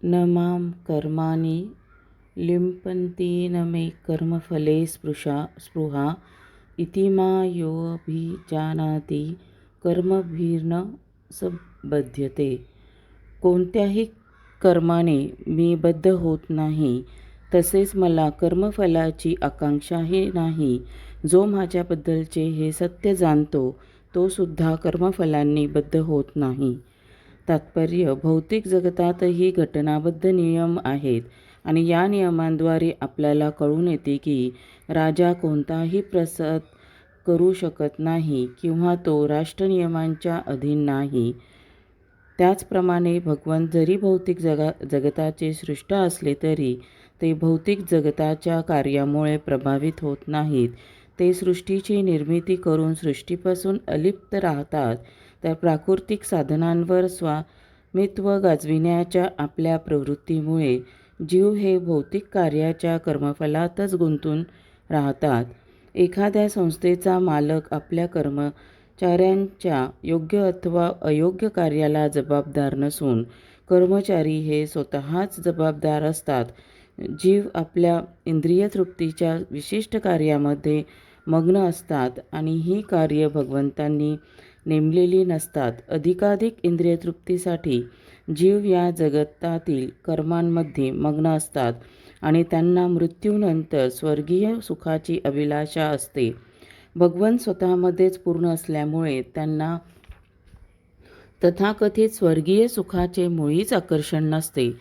न मां कर्माणि लिम्पन्ति न मे कर्मफले स्पृहा इति योऽभिजानाति कर्मभिर्न स बध्यते. कोणत्याही कर्माने मी बद्ध होत नाही, तसेच मला कर्मफलाची आकांक्षाही नाही. जो माझ्याबद्दलचे हे सत्य जाणतो तो सुद्धा कर्मफलांनी बद्ध होत नाही. तात्पर्य: भौतिक जगतातही घटनाबद्ध नियम आहेत आणि या नियमांद्वारे आपल्याला कळून येते की राजा कोणताही प्रसाद करू शकत नाही किंवा तो राष्ट्रनियमांच्या अधीन नाही. त्याचप्रमाणे भगवंत जरी भौतिक जगताचे सृष्टा असले तरी ते भौतिक जगताच्या कार्यामुळे प्रभावित होत नाहीत. ते सृष्टीची निर्मिती करून सृष्टीपासून अलिप्त राहतात. तर प्राकृतिक साधनांवर स्वामित्व गाजविण्याच्या आपल्या प्रवृत्तीमुळे जीव हे भौतिक कार्याच्या कर्मफलातच गुंतून राहतात. एखाद्या संस्थेचा मालक आपल्या कर्मचाऱ्यांच्या योग्य अथवा अयोग्य कार्याला जबाबदार नसून कर्मचारी हे स्वतःच जबाबदार असतात. जीव आपल्या इंद्रिय तृप्तीच्या विशिष्ट कार्यामध्ये मग्न असतात आणि ही कार्य भगवंतांनी नेमलेली नसतात. अधिकाधिक इंद्रिय तृप्तीसाठी जीव या जगतातील कर्मांमध्ये मग्न असतात आणि त्यांना मृत्यूनंतर स्वर्गीय सुखाची अभिलाषा असते. भगवंत स्वतःमध्येच पूर्ण असल्यामुळे त्यांना तथाकथित स्वर्गीय सुखाचे मुळीच आकर्षण नसते.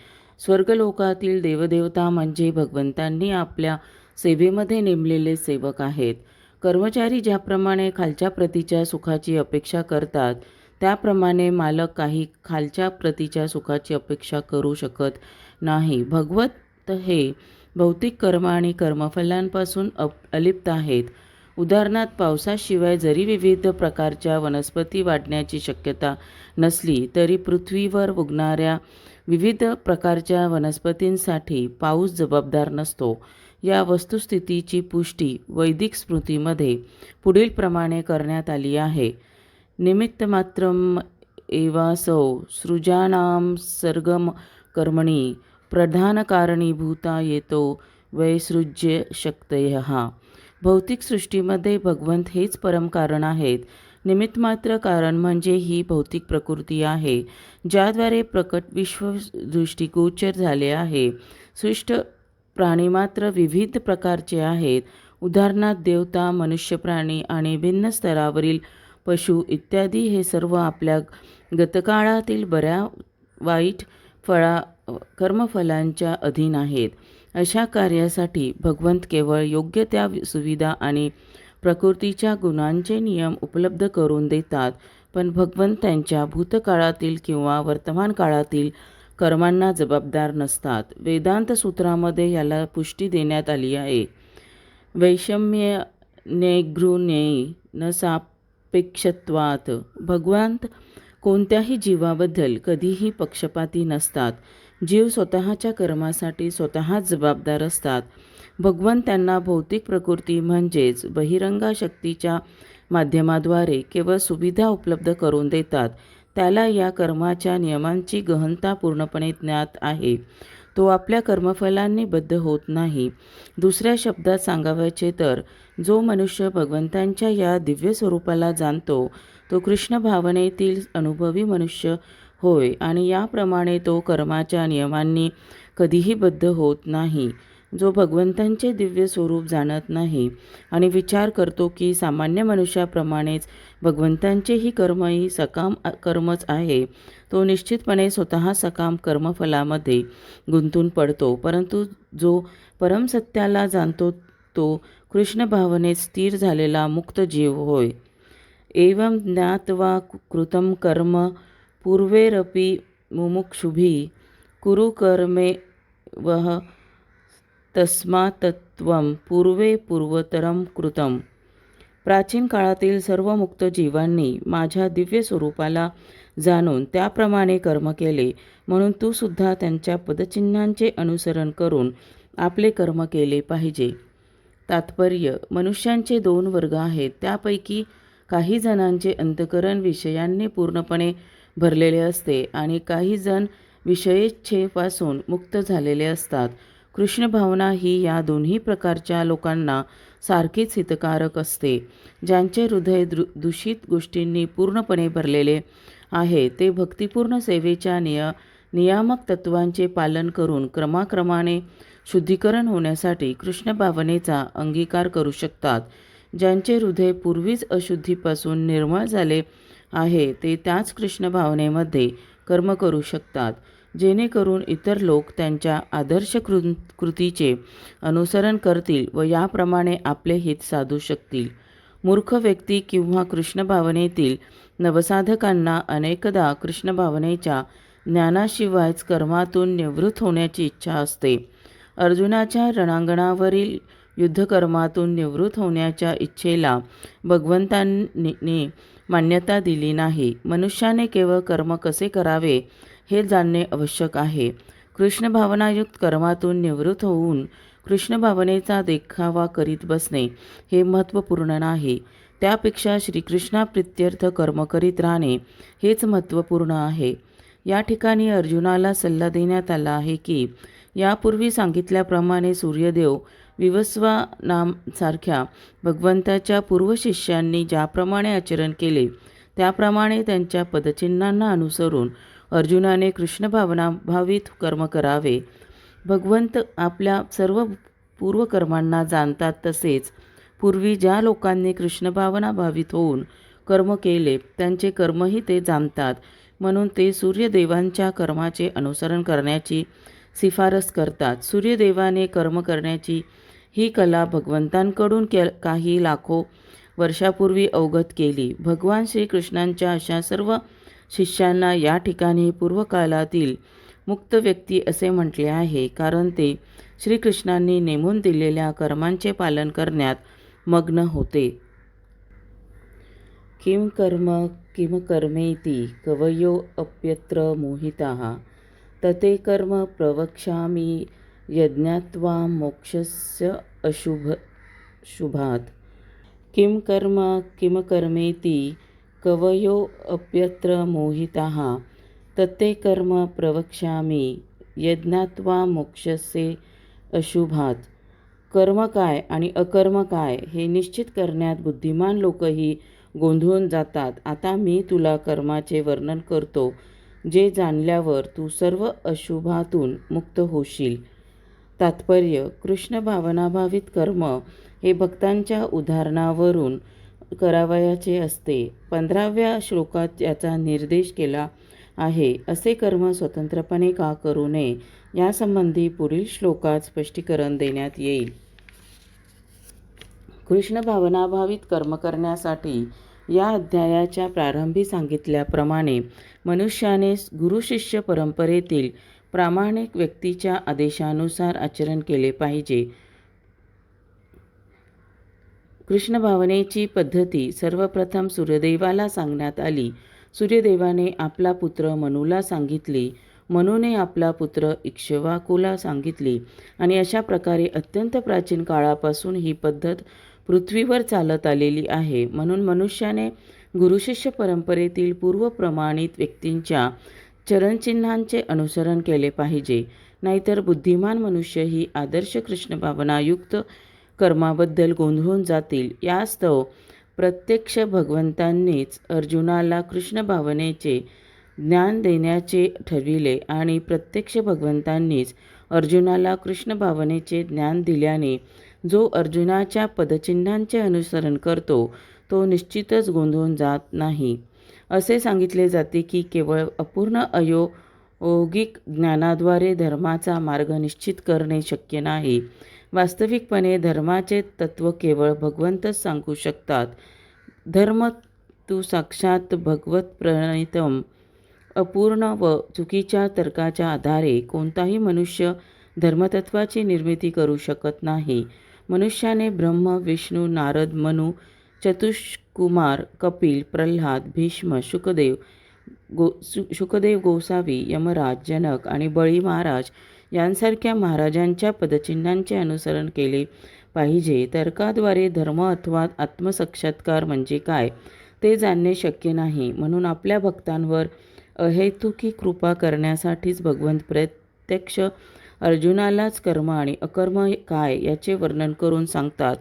स्वर्गलोकातील देवदेवता म्हणजे भगवंतांनी आपल्या सेवेमध्ये नेमलेले सेवक आहेत. कर्मचारी ज्याप्रमाणे खालच्या प्रतीच्या सुखाची अपेक्षा करतात, त्याप्रमाणे मालक काही खालच्या प्रतीच्या सुखाची अपेक्षा करू शकत नाही. भगवंत हे भौतिक कर्म आणि कर्मफलांपासून अलिप्त आहेत. उदाहरणार्थ, पावसाशिवाय जरी विविध प्रकारच्या वनस्पती वाढण्याची शक्यता नसली तरी पृथ्वीवर उगणाऱ्या विविध प्रकारच्या वनस्पतींसाठी पाऊस जबाबदार नसतो. या वस्तुस्थितीची पुष्टी वैदिक स्मृतीमध्ये पुढील प्रमाणे करण्यात आली आहे. निमित्तमात्रम एवासौ सृजानां सर्गम कर्मणि प्रधानकारणीभूता येतो वैसृज्य शक्तयः. भौतिक सृष्टीमध्ये भगवंत हेच परमकारण आहेत. निमित्तमात्र कारण म्हणजे ही भौतिक प्रकृती आहे ज्याद्वारे प्रकट विश्व दृष्टिगोचर झाले आहे. सृष्ट प्राणीमात्र विविध प्रकारचे आहेत. उदाहरणार्थ, देवता, मनुष्य, प्राणी आणि भिन्न स्तरावरील पशु इत्यादी हे सर्व आपल्या गतकाळातील बऱ्या वाईट कर्मफलांच्या अधीन आहेत. अशा कार्यासाठी भगवंत केवळ योग्य त्या सुविधा आणि प्रकृतीच्या गुणांचे नियम उपलब्ध करून देतात, पण भगवंत त्यांच्या भूतकाळातील किंवा वर्तमान काळातील कर्मांना जबाबदार नसतात. वेदांत सूत्रामध्ये याला पुष्टी देण्यात आली आहे. वैषम्य नैर्गुण्ये न सापेक्षत्वात्. भगवंत कोणत्याही जीवाबद्दल कधीही पक्षपाती नसतात. जीव स्वतःच्या कर्मासाठी स्वतःच जबाबदार असतात. भगवंत त्यांना भौतिक प्रकृती म्हणजेच बहिरंग शक्तीच्या माध्यमाद्वारे केवळ सुविधा उपलब्ध करून देतात. त्याला या कर्माच्या नियमांची गहनता पूर्णपणे ज्ञात आहे. तो आपल्या कर्मफलांनी बद्ध होत नाही. दुसऱ्या शब्दात सांगावयाचे तर जो मनुष्य भगवंतांच्या या दिव्य स्वरूपाला जाणतो तो कृष्ण भावनेतील अनुभवी मनुष्य होय आणि याप्रमाणे तो कर्माच्या नियमांनी कधीही बद्ध होत नाही. जो भगवंतांचे दिव्य स्वरूप जाणत नाही आणि विचार करतो की सामान्य मनुष्याप्रमाणेच भगवंतांचेही कर्मही सकाम कर्मच आहे, तो निश्चितपणे स्वतः सकाम कर्मफलामध्ये गुंतून पडतो. परंतु जो परमसत्याला जाणतो तो कृष्ण भावनेत स्थिर झालेला मुक्त जीव होय. एवं ज्ञात्वा कृतं कर्म पूर्वैरपि मुमुक्षुभिः कुरु कर्मैवह तस्मात्त्वं पूर्वे पूर्वतरं कृतं. प्राचीन काळातील सर्व मुक्त जीवांनी माझ्या दिव्य स्वरूपाला जाणून त्याप्रमाणे कर्म केले, म्हणून तू सुद्धा त्यांच्या पदचिन्हांचे अनुसरण करून आपले कर्म केले पाहिजे. तात्पर्य: मनुष्यांचे 2 वर्ग आहेत. त्यापैकी काही जणांचे अंतःकरण विषयांनी पूर्णपणे भरलेले असते आणि काही जण विषयेच्छेपासून मुक्त झालेले असतात. कृष्ण भावना ही या दोन्ही प्रकारच्या लोकांना सारखीच हितकारक असते. ज्यांचे हृदय दूषित गोष्टींनी पूर्णपणे भरलेले आहे, ते भक्तिपूर्ण सेवेच्या नियामक तत्त्वांचे पालन करून क्रमाक्रमाने शुद्धीकरण होण्यासाठी कृष्ण भावनेचा अंगीकार करू शकतात. ज्यांचे हृदय पूर्वीच अशुद्धीपासून निर्मळ झाले आहे, ते त्याच कृष्ण भावनेमध्ये कर्म करू शकतात, जेणेकरून इतर लोक त्यांच्या आदर्श कृतीचे अनुसरण करतील व याप्रमाणे आपले हित साधू शकतील. मूर्ख व्यक्ती किंवा कृष्ण भावनेतील नवसाधकांना अनेकदा कृष्ण भावनेच्या ज्ञानाशिवायच कर्मातून निवृत्त होण्याची इच्छा असते. अर्जुनाच्या रणांगणावरील युद्धकर्मातून निवृत्त होण्याच्या इच्छेला भगवंतांनी मान्यता दिली नाही. मनुष्याने केवळ कर्म कसे करावे हे जाणणे आवश्यक आहे. कृष्ण भावनायुक्त कर्मातून निवृत्त होऊन कृष्ण भावनेचा देखावा करीत बसणे हे महत्त्वपूर्ण नाही. त्यापेक्षा श्रीकृष्णाप्रित्यर्थ कर्म करीत राहणे हेच महत्त्वपूर्ण आहे. या ठिकाणी अर्जुनाला सल्ला देण्यात आला आहे की यापूर्वी सांगितल्याप्रमाणे सूर्यदेव विवस्वानासारख्या भगवंताच्या पूर्वशिष्यांनी ज्याप्रमाणे आचरण केले, त्याप्रमाणे त्यांच्या पदचिन्हांना अनुसरून अर्जुनाने कृष्ण भावनाभावित कर्म करावे. भगवंत आपल्या सर्व पूर्वकर्मांना जाणतात. तसेच पूर्वी ज्या लोकांनी कृष्ण भावनाभावित होऊन कर्म केले, त्यांचे कर्मही ते जाणतात. म्हणून ते सूर्यदेवांच्या कर्माचे अनुसरण करण्याची शिफारस करतात. सूर्यदेवाने कर्म करण्याची ही कला भगवंतांकडून काही लाखो वर्षापूर्वी अवगत केली. भगवान श्रीकृष्णांच्या अशा सर्व शिष्यांना या ठिकाणी पूर्वकालातील मुक्त व्यक्ती असे म्हटले आहे, कारण ते श्रीकृष्णांनी नेमून दिलेल्या कर्मांचे पालन करण्यात मग्न होते. किम कर्म किम कर्मेति कवयो अप्यत्र मोहिताः तते कर्म प्रवक्ष्यामि यज्ञात्वा मोक्षस्य शुभात्. किम कर्म किम कर्मेति कवयो अप्यत्र मोहिताः तते कर्म प्रवक्ष्यामि यज्ञात्वा मोक्षस्य अशुभात्. कर्म काय आणि अकर्म काय हे निश्चित करण्यात बुद्धिमान लोकही गोंधळून जातात. आता मी तुला कर्माचे वर्णन करतो, जे जाणल्यावर तू सर्व अशुभातून मुक्त होशील. तात्पर्य: कृष्ण भावनाभावित कर्म हे भक्तांच्या उदाहरणावरून करावयाचे असते. 15व्या श्लोकात याचा निर्देश केला आहे. असे कर्म स्वतंत्रपणे का करू नये यासंबंधी पुढील श्लोकात स्पष्टीकरण देण्यात येईल. कृष्ण भावनाभावित कर्म करण्यासाठी या अध्यायाच्या प्रारंभी सांगितल्याप्रमाणे मनुष्याने गुरुशिष्य परंपरेतील प्रामाणिक व्यक्तीच्या आदेशानुसार आचरण केले पाहिजे. कृष्ण भावनेची पद्धती सर्वप्रथम सूर्यदेवाला सांगण्यात आली. सूर्यदेवाने आपला पुत्र मनूला सांगितली, मनूने आपला पुत्र इक्ष्वाकूला सांगितली आणि अशा प्रकारे अत्यंत प्राचीन काळापासून ही पद्धत पृथ्वीवर चालत आलेली आहे. म्हणून मनुष्याने गुरुशिष्य परंपरेतील पूर्वप्रमाणित व्यक्तींच्या चरणचिन्हांचे अनुसरण केले पाहिजे. नाहीतर बुद्धिमान मनुष्य ही आदर्श कृष्ण भावनायुक्त कर्माबद्दल गोंधळून जातील. यास्तव प्रत्यक्ष भगवंतांनीच अर्जुनाला कृष्ण भावनेचे ज्ञान देण्याचे ठरविले आणि प्रत्यक्ष भगवंतांनीच अर्जुनाला कृष्ण भावनेचे ज्ञान दिल्याने जो अर्जुनाच्या पदचिन्हांचे अनुसरण करतो, तो निश्चितच गोंधळून जात नाही. असे सांगितले जाते की केवळ अपूर्ण अयोगिक ज्ञानाद्वारे धर्माचा मार्ग निश्चित करणे शक्य नाही. वास्तविकपणे धर्माचे तत्त्व केवळ भगवंतच सांगू शकतात. धर्म तू साक्षात भगवत्प्रणीतम. अपूर्ण व चुकीच्या तर्काच्या आधारे कोणताही मनुष्य धर्मतत्वाची निर्मिती करू शकत नाही. मनुष्याने ब्रह्म, विष्णू, नारद, मनु, चतुष्कुमार, कपिल, प्रल्हाद, भीष्म, शुकदेव गोसावी, यमराज, जनक आणि बळी महाराज यांसारख्या महाराजांच्या पदचिन्हांचे अनुसरण केले पाहिजे. तर्काद्वारे धर्म अथवा आत्मसाक्षात्कार म्हणजे काय ते जाणणे शक्य नाही. म्हणून आपल्या भक्तांवर अहेतुकी कृपा करण्यासाठीच भगवंत प्रत्यक्ष अर्जुनालाच कर्म आणि अकर्म काय याचे वर्णन करून सांगतात.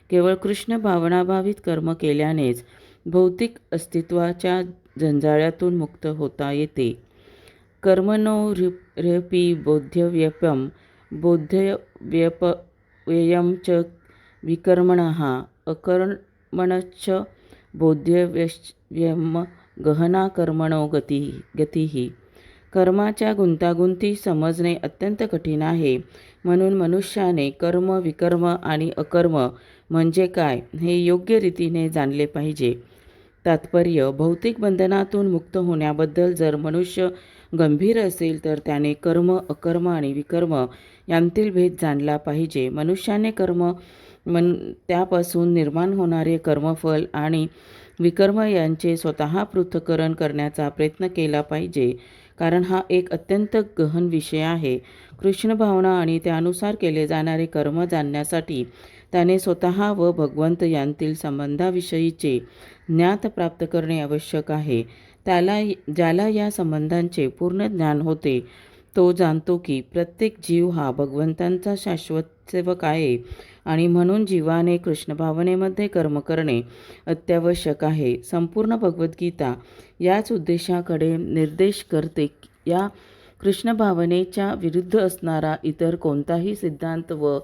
केवळ कृष्ण भावनाभावित कर्म केल्यानेच भौतिक अस्तित्वाच्या जंजाळ्यातून मुक्त होता येते. कर्मणो ह्यपि बोध्यव्यपम बोध्यव्ययम च विकर्मणः अकर्मणश्च बोध्यव्यम गहना कर्मणो गतिः. कर्माच्या गुंतागुंती समजणे अत्यंत कठीण आहे. म्हणून मनुष्याने कर्म, विकर्म आणि अकर्म म्हणजे काय हे योग्य रीतीने जाणले पाहिजे. तात्पर्य: भौतिक बंधनातून मुक्त होण्याबद्दल जर मनुष्य गंभीर असेल तर त्याने कर्म, अकर्म आणि विकर्म यांतील भेद जाणला पाहिजे. मनुष्याने कर्म त्यापासून निर्माण होणारे कर्मफल आणि विकर्म यांचे स्वतः पृथक्करण करण्याचा प्रयत्न केला पाहिजे, कारण हा एक अत्यंत गहन विषय आहे. कृष्ण भावना आणि त्यानुसार केले जाणारे कर्म जाणण्यासाठी त्याने स्वतः व भगवंत यांतील संबंधाविषयीचे ज्ञात प्राप्त करणे आवश्यक आहे. ज्याला या संबंधांचे पूर्ण ज्ञान होते तो जाणतो की प्रत्येक जीव हा भगवंतांचा शाश्वत सेवक आहे आणि म्हणून जीवाने कृष्ण भावनेमध्ये कर्म करणे अत्यावश्यक आहे. संपूर्ण भगवद्गीता याच उद्देशाकडे निर्देश करते. या कृष्ण भावनेच्या विरुद्ध असणारा इतर कोणताही सिद्धांत व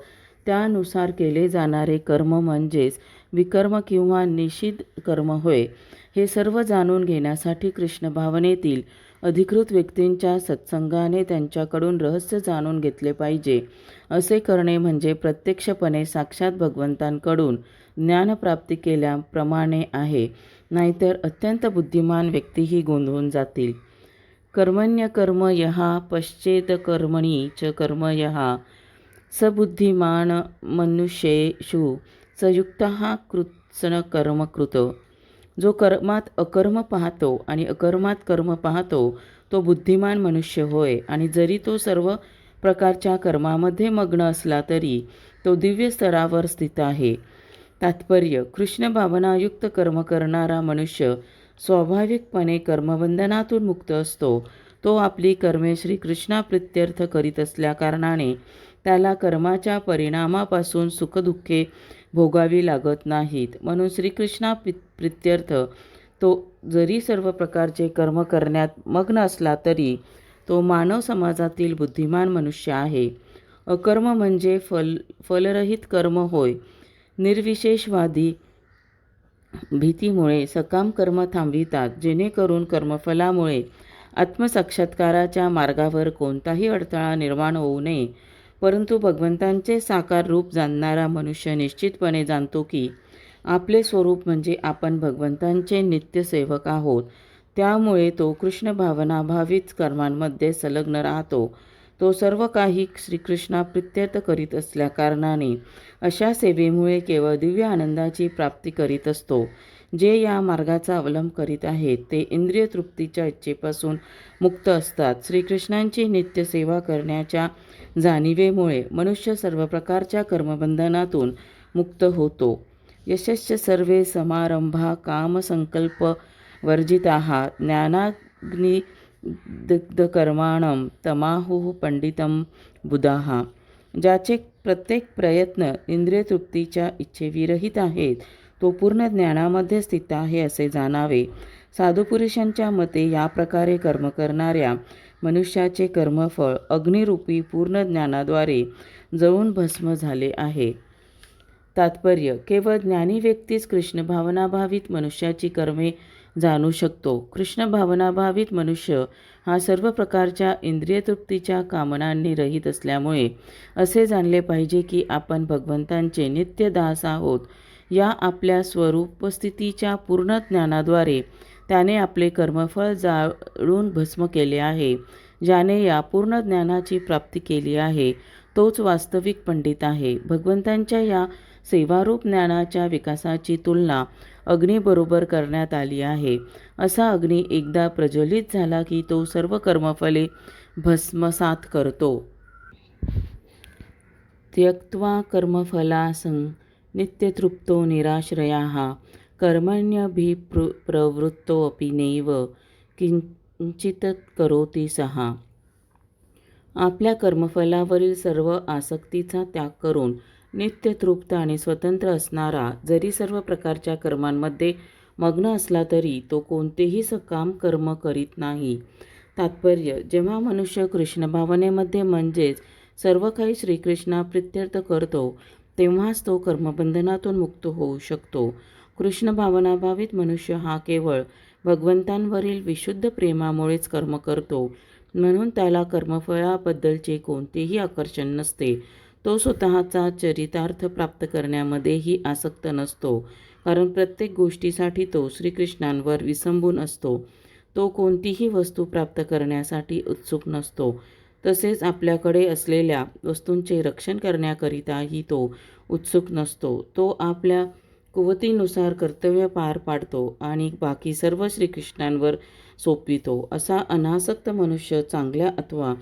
त्यानुसार केले जाणारे कर्म म्हणजेच विकर्म किंवा निषिद्ध कर्म होय. हे सर्व जाणून घेण्यासाठी कृष्ण भावनेतील अधिकृत व्यक्तींच्या सत्संगाने त्यांच्याकडून रहस्य जाणून घेतले पाहिजे. असे करणे म्हणजे प्रत्यक्षपणे साक्षात भगवंतांकडून ज्ञानप्राप्ती केल्याप्रमाणे आहे. नाहीतर अत्यंत बुद्धिमान व्यक्तीही गोंधळून जातील. कर्मण्यकर्म यः पश्चेत् च कर्म यः स बुद्धिमान मनुष्येषु संयुक्तः कृत्स्न कर्म कृत. जो कर्मात अकर्म पाहतो आणि अकर्मात कर्म पाहतो तो बुद्धिमान मनुष्य होय, आणि जरी तो सर्व प्रकारच्या कर्मामध्ये मग्न असला तरी तो दिव्य स्तरावर स्थित आहे. तात्पर्य: कृष्ण भावनायुक्त कर्म करणारा मनुष्य स्वाभाविकपणे कर्मबंधनातून मुक्त असतो. तो आपली कर्मे श्रीकृष्णाप्रित्यर्थ करीत असल्याकारणाने त्याला कर्माच्या परिणामापासून सुखदुःखे भोगावी लागत नाहीत. म्हणून श्रीकृष्णाप्रित्यर्थ तो जरी सर्व प्रकारचे कर्म करण्यात मग्न असला तरी तो मानव समाजातील बुद्धिमान मनुष्य आहे. अकर्म म्हणजे फलरहित कर्म होय. निर्विशेषवादी भीतीमुळे सकाम कर्म थांबवितात, जेणेकरून कर्मफलामुळे आत्मसाक्षात्काराच्या मार्गावर कोणताही अडथळा निर्माण होऊ नये. परंतु भगवंतांचे साकार रूप जाणणारा मनुष्य निश्चितपणे जाणतो की आपले स्वरूप म्हणजे आपण भगवंतांचे नित्य सेवक आहोत. त्यामुळे तो कृष्ण भावनाभावित कर्मांमध्ये संलग्न राहतो. तो सर्व काही श्रीकृष्णाप्रित्यर्थ करीत असल्याकारणाने अशा सेवेमुळे केवळ दिव्य आनंदाची प्राप्ती करीत असतो. जे या मार्गाचा अवलंब करीत आहेत ते इंद्रिय तृप्तीच्या इच्छेपासून मुक्त असतात. श्रीकृष्णांची नित्य सेवा करण्याच्या जाणीवेमुळे मनुष्य सर्व प्रकारच्या कर्मबंधनातून मुक्त होतो. यशश्च सर्वे समारंभा कामसंकल्प वर्जिताः ज्ञानाग्निदग्धकर्माणं तमाहुः पंडितं बुधाः. ज्याचे प्रत्येक प्रयत्न इंद्रिय तृप्तीच्या इच्छेविरहित आहेत तो पूर्ण ज्ञानामध्ये स्थित आहे असे जाणावे. साधुपुरुषांच्या मते या प्रकारे कर्म करणाऱ्या मनुष्याचे कर्मफळ अग्निरूपी पूर्ण ज्ञानाद्वारे जळून भस्म झाले आहे. तात्पर्य: केवळ ज्ञानी व्यक्तीच कृष्ण भावनाभावित मनुष्याची कर्मे जाणू शकतो. कृष्ण भावनाभावित मनुष्य हा सर्व प्रकारच्या इंद्रिय तृप्तीच्या कामनांनी रहित असल्यामुळे असे जाणले पाहिजे की आपण भगवंतांचे नित्य दास आहोत. या आपल्या स्वरूपस्थितीच्या पूर्ण ज्ञानाद्वारे त्याने आपले कर्मफळ जाळून भस्म केले आहे. ज्याने या पूर्ण ज्ञानाची प्राप्ती केली आहे तोच वास्तविक पंडित आहे. भगवंतांच्या या सेवारूप ज्ञानाच्या विकासाची तुलना अग्नीबरोबर करण्यात आली आहे. असा अग्नी एकदा प्रज्वलित झाला की तो सर्व कर्मफले भस्मसात करतो. त्यक्त्वा कर्मफलासं नित्यतृप्तो निराश्रयाः कर्मण्यभिप्रवृत्तोऽपि नैव चित करोति सहा. आपल्या कर्मफलावरील सर्व आसक्तीचा त्याग करून नित्य तृप्त आणि स्वतंत्र असणारा, जरी सर्व प्रकारच्या कर्मांमध्ये मग्न असला तरी तो कोणतेही सकाम कर्म करीत नाही. तात्पर्य: जेव्हा मनुष्य कृष्ण भावनेमध्ये म्हणजेच सर्व काही श्रीकृष्णाप्रित्यर्थ करतो, तेव्हाच तो कर्मबंधनातून मुक्त होऊ शकतो. कृष्ण भावनाभावित मनुष्य हा केवळ भगवंतांवरील विशुद्ध प्रेमामुळेच कर्म करतो, म्हणून त्याला कर्मफळाबद्दलचे कोणतेही आकर्षण नसते. तो स्वतःचा चरितार्थ प्राप्त करण्यामध्येही आसक्त नसतो, कारण प्रत्येक गोष्टीसाठी तो श्रीकृष्णांवर विसंबून असतो. तो कोणतीही वस्तू प्राप्त करण्यासाठी उत्सुक नसतो. तसेच आपल्याकडे असलेल्या वस्तूंचे रक्षण करण्याकरिताही तो उत्सुक नसतो. तो आपल्या कुवतीनुसार कर्तव्य पार पाडतो आणि बाकी सर्व श्रीकृष्णांवर सोपवितो. असा अनासक्त मनुष्य चांगल्या अथवा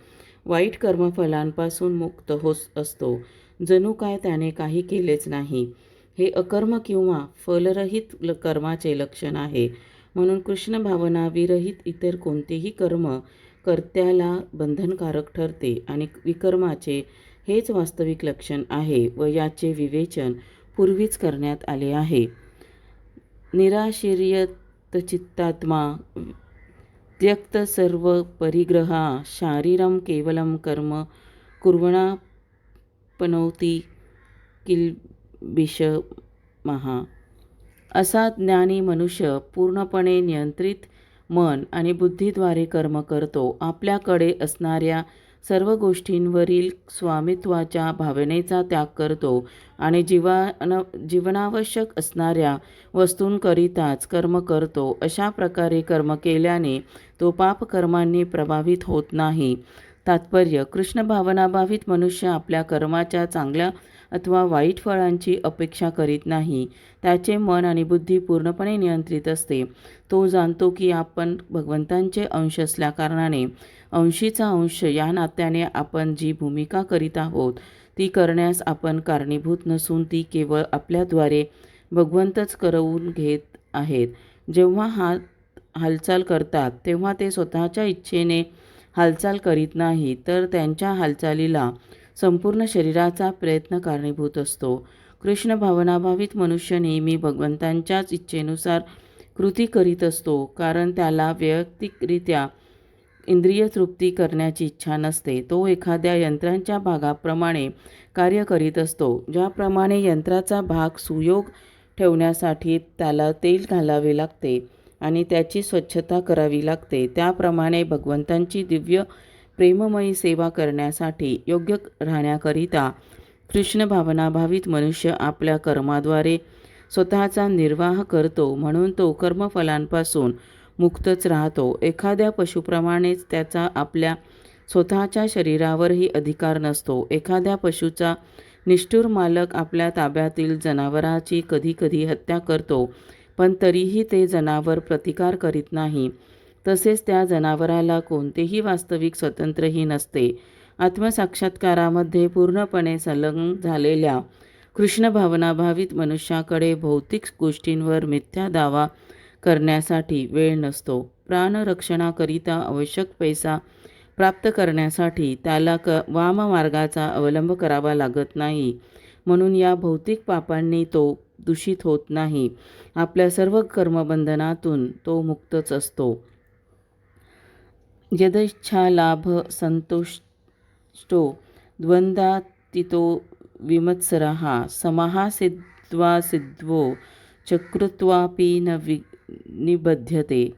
वाईट कर्मफलांपासून मुक्त होत असतो, जणू काय त्याने काही केलेच नाही. हे अकर्म किंवा फलरहित कर्माचे लक्षण आहे. म्हणून कृष्ण भावना विरहित इतर कोणतेही कर्म कर्त्याला बंधनकारक ठरते आणि विकर्माचे हेच वास्तविक लक्षण आहे व याचे विवेचन पूर्वीच करण्यात आले आहे. निराशीर्यतचित्तात्मा त्यक्त सर्व परिग्रहा शारीरम केवलम कर्म कुर्वणापनोति किल्बिषमः. असा ज्ञानी मनुष्य पूर्णपणे नियंत्रित मन आणि बुद्धीद्वारे कर्म करतो. आपल्याकडे असणाऱ्या सर्व गोष्टींवरील स्वामित्वाच्या भावनेचा त्याग करतो आणि जीवनावश्यक असणाऱ्या वस्तूंकरिताच कर्म करतो. अशा प्रकारे कर्म केल्याने तो पापकर्मांनी प्रभावित होत नाही. तात्पर्य: कृष्ण भावनाभावित मनुष्य आपल्या कर्माच्या चांगल्या अथवा वाईट फळांची अपेक्षा करीत नाही. त्याचे मन आणि बुद्धी पूर्णपणे नियंत्रित असते. तो जाणतो की आपण भगवंतांचे अंश असल्याकारणाने अंशीचा अंश या नात्याने आपण जी भूमिका करीत आहोत ती करण्यास आपण कारणीभूत नसून ती केवळ आपल्याद्वारे भगवंतच करवून घेत आहेत. जेव्हा हालचाल करतात तेव्हा ते स्वतःच्या इच्छेने हालचाल करीत नाही, तर त्यांच्या हालचालीला संपूर्ण शरीराचा प्रयत्न कारणीभूत असतो. कृष्ण भावनाभावित मनुष्य नेहमी भगवंतांच्याच इच्छेनुसार कृती करीत असतो, कारण त्याला वैयक्तिकरित्या इंद्रिय तृप्ती करण्याची इच्छा नसते. तो एखाद्या यंत्राच्या भागाप्रमाणे कार्य करीत असतो. ज्याप्रमाणे यंत्राचा भाग सुयोग ठेवण्यासाठी त्याला तेल घालावे लागते आणि त्याची स्वच्छता करावी लागते, त्याप्रमाणे भगवंतांची दिव्य प्रेममयी सेवा करण्यासाठी योग्य राहण्याकरिता कृष्ण भावनाभावित मनुष्य आपल्या कर्माद्वारे स्वतःचा निर्वाह करतो. म्हणून तो कर्मफलांपासून मुक्तच राहतो. एखाद्या पशुप्रमाणेच त्याचा आपल्या स्वतःच्या शरीरावरही अधिकार नसतो. एखाद्या पशुचा निष्ठुर मालक आपल्या ताब्यातील जनावराची कधीकधी हत्या करतो, पण तरीही ते जनावर प्रतिकार करीत नाही. तसेच त्या जनावराला कोणतेही वास्तविक स्वातंत्र्यही नसते. आत्मसाक्षात्कारामध्ये पूर्णपणे संलग्न झालेल्या कृष्ण भावनाभावित मनुष्याकडे भौतिक गोष्टींवर मिथ्या दावा करण्यासाठी वेळ नसतो. प्राणरक्षणाकरिता आवश्यक पैसा प्राप्त करण्यासाठी त्याला वाममार्गाचा अवलंब करावा लागत नाही. म्हणून या भौतिक पापांनी तो दूषित होत नाही. आपल्या सर्व कर्मबंधनातून तो मुक्तच असतो. यदिच्छालाभ संतुष्टो द्वंद्वातीतो विमत्सरः समः सिद्ध्वा सिद्धो चकृत्वापि न निबध्यते.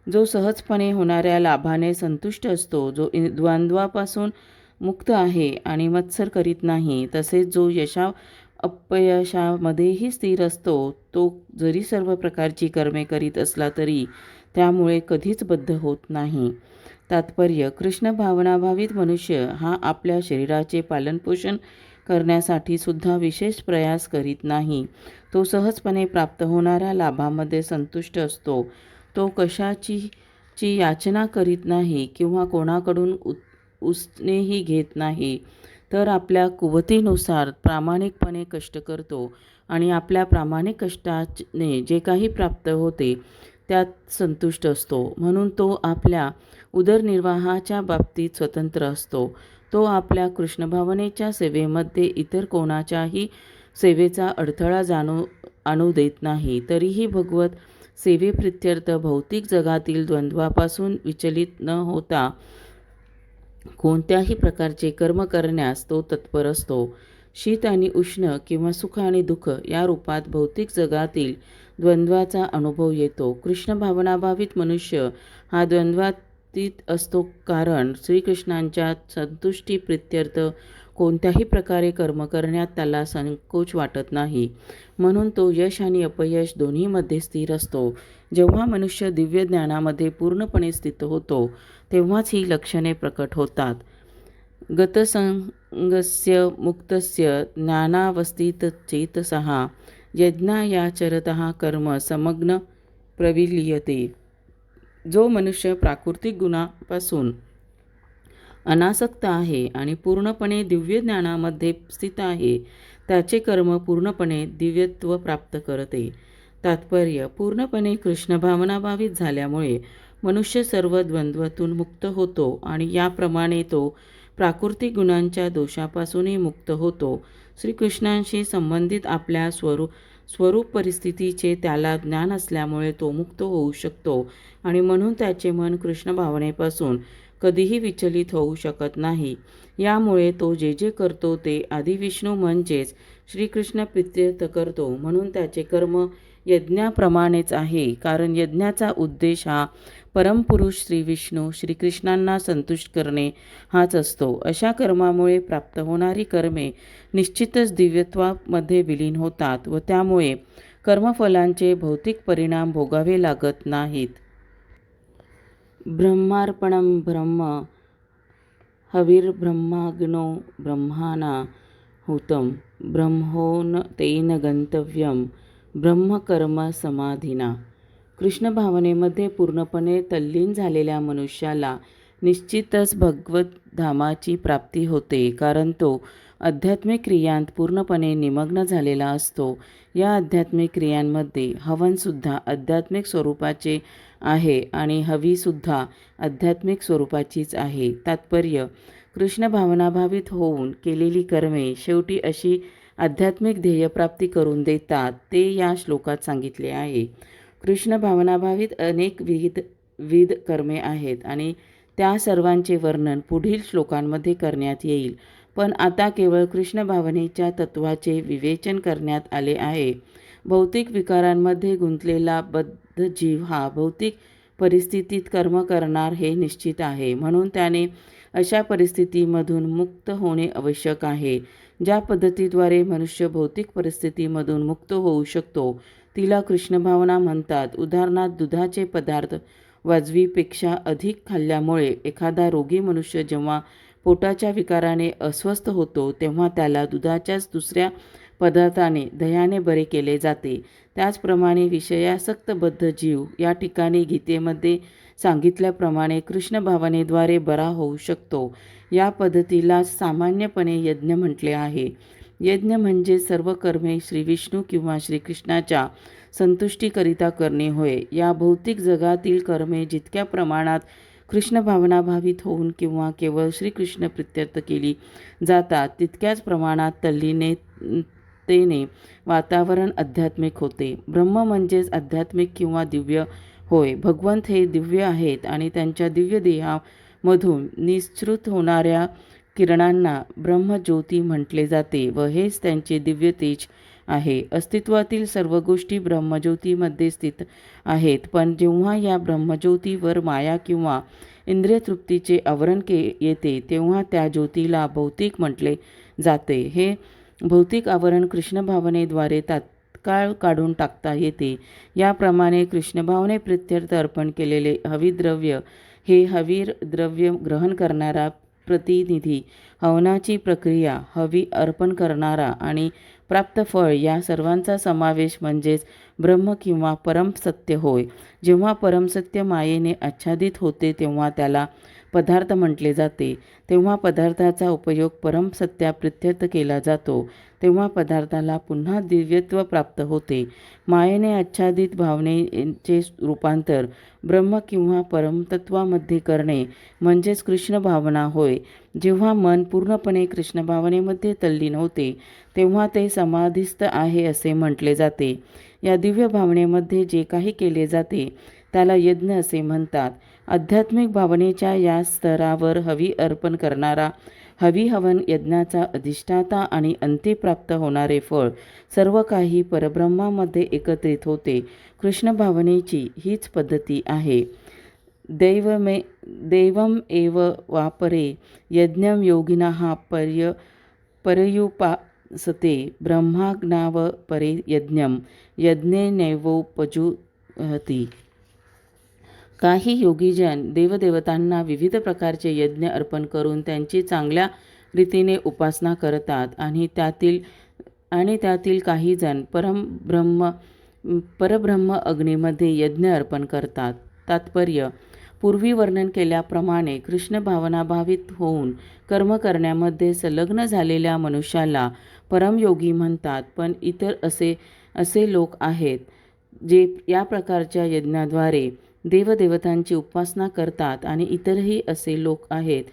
जो सहजपणे होणाऱ्या लाभाने संतुष्ट असतो, जो द्वंद्वापासून मुक्त आहे आणि मत्सर करीत नाही, तसेच जो अपयशामध्येही स्थिर असतो, तो जरी सर्व प्रकारची कर्मे करीत असला तरी त्यामुळे कधीच बद्ध होत नाही. तात्पर्य: कृष्ण भावनाभावित मनुष्य हा आपल्या शरीराचे पालनपोषण करण्यासाठी सुद्धा विशेष प्रयास करीत नाही. तो सहजपणे प्राप्त होणाऱ्या लाभामध्ये संतुष्ट असतो. तो कशाची याचना करीत नाही किंवा कोणाकडून उसनेही घेत नाही, तर आपल्या कुवतीनुसार प्रामाणिकपणे कष्ट करतो आणि आपल्या प्रामाणिक कष्टाने जे काही प्राप्त होते त्यात संतुष्ट असतो. म्हणून तो आपल्या उदरनिर्वाहाच्या बाबतीत स्वतंत्र असतो. तो आपल्या कृष्णभावनेच्या सेवेमध्ये इतर कोणाच्याही सेवेचा अडथळा आणू देत नाही. तरीही भगवत सेवेप्रित्यर्थ भौतिक जगातील द्वंद्वापासून विचलित न होता कोणत्याही प्रकारचे कर्म करण्यास तो तत्पर असतो. शीत आणि उष्ण किंवा सुख आणि दुःख या रूपात भौतिक जगातील द्वंद्वाचा अनुभव येतो. कृष्ण भावनाभावित मनुष्य हा द्वंद्वातीत असतो, कारण श्रीकृष्णांच्या संतुष्टीप्रित्यर्थ कोणत्याही प्रकारे कर्म करण्यात त्याला संकोच वाटत नाही. म्हणून तो यश आणि अपयश दोन्हीमध्ये स्थिर असतो. जेव्हा मनुष्य दिव्य ज्ञानामध्ये पूर्णपणे स्थित होतो तेव्हाच ही लक्षणे प्रकट होतात. गतसंगस्य मुक्तस्य ज्ञानावस्थितचेतसः यज्ञायाचरतः कर्म समग्न प्रविलीयते. जो मनुष्य प्राकृतिक गुणापासून अनासक्त आहे आणि पूर्णपणे दिव्य ज्ञानामध्ये स्थित आहे, त्याचे कर्म पूर्णपणे दिव्यत्व प्राप्त करते. तात्पर्य: पूर्णपणे कृष्णभावनाभावित झाल्यामुळे मनुष्य सर्व द्वंद्वातून मुक्त होतो आणि याप्रमाणे तो प्राकृतिक गुणांच्या दोषापासूनही मुक्त होतो. श्रीकृष्णांशी संबंधित आपल्या स्वरूप परिस्थितीचे त्याला ज्ञान असल्यामुळे तो मुक्त होऊ शकतो आणि म्हणून त्याचे मन कृष्ण भावनेपासून कधीही विचलित होऊ शकत नाही. यामुळे तो जे जे करतो ते आदिविष्णू म्हणजेच श्रीकृष्ण प्रीत्यर्थ करतो. म्हणून त्याचे कर्म यज्ञाप्रमाणेच आहे, कारण यज्ञाचा उद्देश हा परमपुरुष श्रीविष्णू श्रीकृष्णांना संतुष्ट करणे हाच असतो. अशा कर्मामुळे प्राप्त होणारी कर्मे निश्चितच दिव्यत्वामध्ये विलीन होतात व त्यामुळे कर्मफलांचे भौतिक परिणाम भोगावे लागत नाहीत. ब्रह्मार्पणं ब्रह्म हविर्ब्रह्माग्नो ब्रह्मणाहुतं ब्रह्मोन तेन गंतव्यं ब्रह्मकर्म समाधिना. कृष्ण भावनेमध्ये पूर्णपणे तल्लीन झालेल्या मनुष्याला निश्चितच भगवत धामाची प्राप्ती होते, कारण तो आध्यात्मिक क्रियांत पूर्णपणे निमग्न झालेला असतो. या आध्यात्मिक क्रियांमध्ये हवनसुद्धा आध्यात्मिक स्वरूपाचे आहे आणि हवीसुद्धा आध्यात्मिक स्वरूपाचीच आहे. तात्पर्य: कृष्ण भावनाभावित होऊन केलेली कर्मे शेवटी अशी आध्यात्मिक ध्येयप्राप्ती करून देतात, ते या श्लोकात सांगितले आहे. कृष्ण भावनाभावित अनेक विविध कर्मे आहेत आणि त्या सर्वांचे वर्णन पुढील श्लोकांमध्ये करण्यात येईल. पण आता केवळ कृष्ण भावनेच्या तत्वाचे विवेचन करण्यात आले आहे. भौतिक विकारांमध्ये गुंतलेला बद्ध जीव हा भौतिक परिस्थितीत कर्म करणार हे निश्चित आहे. म्हणून त्याने अशा परिस्थितीमधून मुक्त होणे आवश्यक आहे. ज्या पद्धतीद्वारे मनुष्य भौतिक परिस्थितीमधून मुक्त होऊ शकतो तिला कृष्ण भावना म्हणतात. उदाहरणार्थ, दुधाचे पदार्थ वाजवीपेक्षा अधिक खाल्ल्यामुळे एखादा रोगी मनुष्य जेव्हा पोटाच्या विकाराने अस्वस्थ होतो तेव्हा त्याला दुधाच्याच दुसऱ्या पदार्थाने दह्याने बरे केले जाते. त्याचप्रमाणे विषयासक्त बद्ध जीव या ठिकाणी गीतेमध्ये सांगितल्याप्रमाणे कृष्ण भावनेद्वारे बरा होऊ शकतो. या पद्धतीला सामान्यपणे यज्ञ म्हटले आहे. यज्ञ म्हणजे सर्व कर्मे श्रीविष्णू किंवा श्रीकृष्णाच्या संतुष्टीकरिता करणे होय. या भौतिक जगातील कर्मे जितक्या प्रमाणात कृष्ण भावनाभावित होऊन किंवा केवळ श्रीकृष्ण प्रीत्यर्थ केली जातात तितक्याच प्रमाणात तल्लीनतेने वातावरण आध्यात्मिक होते. ब्रह्म म्हणजेच आध्यात्मिक किंवा दिव्य होय. भगवंत हे दिव्य आहेत आणि त्यांच्या दिव्य देहामधून निःसृत होणाऱ्या किरणांना ब्रह्मज्योती म्हटले जाते व हेच त्यांचे दिव्य तेज आहे. अस्तित्वातील सर्व गोष्टी ब्रह्मज्योतीमध्ये स्थित आहेत, पण जेव्हा या ब्रह्मज्योतीवर माया किंवा इंद्रियतृप्तीचे आवरण येते तेव्हा त्या ज्योतीला भौतिक म्हटले जाते. हे भौतिक आवरण कृष्ण भावनेद्वारे तात्काळ काढून टाकता येते. याप्रमाणे कृष्ण भावने प्रीत्यर्थ अर्पण केलेले हविद्रव्य हे हवीर द्रव्य ग्रहण करणारा प्रतिनिधी, हवनाची प्रक्रिया, हवी अर्पण करणारा आणि प्राप्त फळ या सर्वांचा समावेश म्हणजेच ब्रह्म किंवा परमसत्य होय. जेव्हा परमसत्य मायेने आच्छादित होते तेव्हा त्याला पदार्थ म्हटले जाते, तेव्हा पदार्थाचा उपयोग परमसत्याप्रित्यर्थ केला जातो, तेव्हा पदार्थाला पुन्हा दिव्यत्व प्राप्त होते. मायेने आच्छादित भावनेचे रूपांतर ब्रह्म किंवा परमतत्वामध्ये करणे म्हणजेच कृष्ण भावना होय. जेव्हा मन पूर्णपणे कृष्ण भावनेमध्ये तल्लीन होते, तेव्हा ते समाधिस्थ आहे असे म्हटले जाते. या दिव्य भावनेमध्ये जे काही केले जाते त्याला यज्ञ असे म्हणतात. आध्यात्मिक भावनेच्या या स्तरावर हवी अर्पण करणारा हवी हवन यज्ञाचा अधिष्ठाता आणि अंती प्राप्त होणारे फळ सर्व काही परब्रह्मामध्ये एकत्रित होते. कृष्ण भावनेची हीच पद्धती आहे. दैवम एव वापरे यज्ञम योगिनः परयुपासते ब्रह्माज्ञाव परे यज्ञम यज्ञे नैवोपजुहती. काही योगीजन देवदेवतांना विविध प्रकारचे यज्ञ अर्पण करून त्यांची चांगल्या रीतीने उपासना करतात आणि त्यातील काही जण परब्रह्म अग्नीमध्ये यज्ञ अर्पण करतात. तात्पर्य: पूर्वी वर्णन केल्याप्रमाणे कृष्ण भावनाभावित होऊन कर्म करण्यामध्ये संलग्न झालेल्या मनुष्याला परमयोगी म्हणतात. पण इतर असे लोक आहेत जे या प्रकारच्या यज्ञाद्वारे देवदेवतांची उपासना करतात आणि इतरही असे लोक आहेत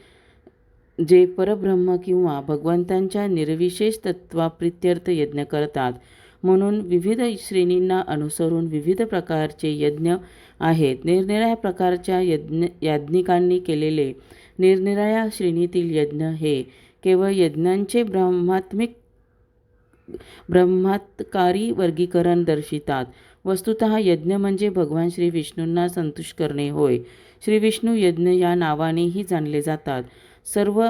जे परब्रह्म किंवा भगवंतांच्या निर्विशेष तत्वाप्रित्यर्थ यज्ञ करतात. म्हणून विविध श्रेणींना अनुसरून विविध प्रकारचे यज्ञ आहेत. निरनिराळ्या प्रकारच्या याज्ञिकांनी केलेले निरनिराळ्या श्रेणीतील यज्ञ हे केवळ यज्ञांचे ब्रह्मात्कारी वर्गीकरण दर्शवितात. वस्तुतः यज्ञ म्हणजे भगवान श्री विष्णूंना संतुष्ट करणे होय. श्री विष्णू यज्ञ या नावानेही जाणले जातात. सर्व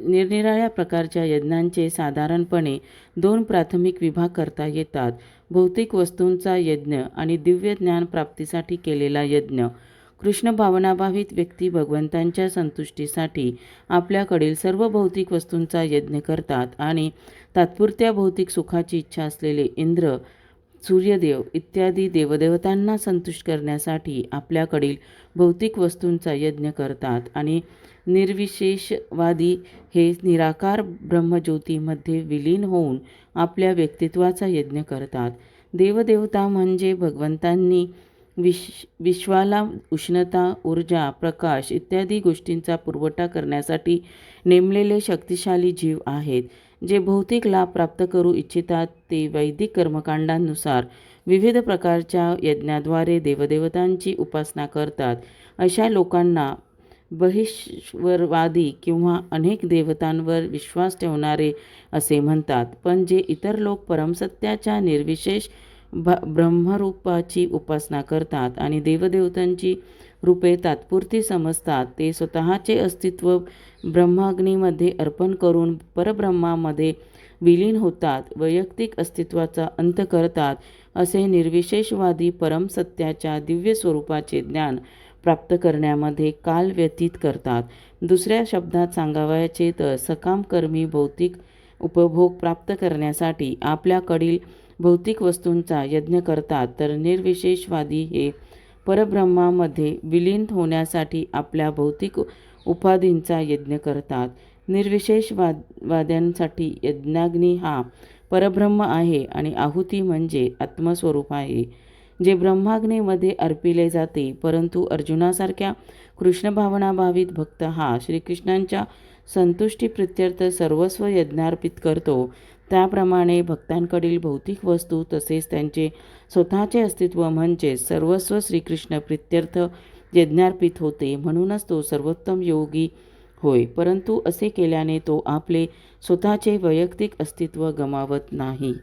निरनिराळ्या प्रकारच्या यज्ञांचे साधारणपणे 2 प्राथमिक विभाग करता येतात: भौतिक वस्तूंचा यज्ञ आणि दिव्य ज्ञान प्राप्तीसाठी केलेला यज्ञ. कृष्ण भावनाभावित व्यक्ती भगवंतांच्या संतुष्टीसाठी आपल्याकडील सर्व भौतिक वस्तूंचा यज्ञ करतात आणि तात्पुरत्या भौतिक सुखाची इच्छा असलेले इंद्र, सूर्यदेव इत्यादी देवदेवतांना संतुष्ट करण्यासाठी आपल्याकडील भौतिक वस्तूंचा यज्ञ करतात आणि निर्विशेषवादी हे निराकार ब्रह्मज्योतीमध्ये विलीन होऊन आपल्या व्यक्तित्वाचा यज्ञ करतात. देवदेवता म्हणजे भगवंतांनी विश्वाला उष्णता, ऊर्जा, प्रकाश इत्यादी गोष्टींचा पुरवठा करण्यासाठी नेमलेले शक्तिशाली जीव आहेत. जे भौतिक लाभ प्राप्त करू इच्छितात ते वैदिक कर्मकांडानुसार विविध प्रकारच्या यज्ञाद्वारे देवदेवतांची उपासना करतात. अशा लोकांना बहिश्वरवादी किंवा अनेक देवतांवर विश्वास ठेवणारे असे म्हणतात. पण जे इतर लोक परमसत्याच्या निर्विशेष ब्रह्मरूपाची उपासना करतात आणि देवदेवतांची रूपे तात्पुरती समजतात, ते स्वतःचे अस्तित्व ब्रह्माग्नीमध्ये अर्पण करून परब्रह्मामध्ये विलीन होतात, वैयक्तिक अस्तित्वाचा अंत करतात. असे निर्विशेषवादी परमसत्याच्या दिव्य स्वरूपाचे ज्ञान प्राप्त करण्यामध्ये काल व्यतीत करतात. दुसऱ्या शब्दात सांगावयाचे तर सकामकर्मी भौतिक उपभोग प्राप्त करण्यासाठी आपल्याकडील भौतिक वस्तूंचा यज्ञ करतात, तर निर्विशेषवादी हे परब्रह्मामध्ये विलीन होण्यासाठी आपल्या भौतिक उपाधींचा यज्ञ करतात. निर्विशेषवाद्यांसाठी यज्ञाग्नी हा परब्रह्म आहे आणि आहुती म्हणजे आत्मस्वरूप आहे, जे ब्रह्माग्नीमध्ये अर्पिले जाते. परंतु अर्जुनासारख्या कृष्णभावनाभावित भक्त हा श्रीकृष्णांच्या संतुष्टीप्रित्यर्थ सर्वस्व यज्ञार्पित करतो. त्याप्रमाणे भक्तांकडील भौतिक वस्तू तसेच त्यांचे स्वतःचे अस्तित्व म्हणजेच सर्वस्व श्रीकृष्ण प्रित्यर्थ यज्ञार्पित होते. म्हणूनच तो सर्वोत्तम योगी होय. परंतु असे केल्याने तो आपले स्वतःचे वैयक्तिक अस्तित्व गमावत नाही.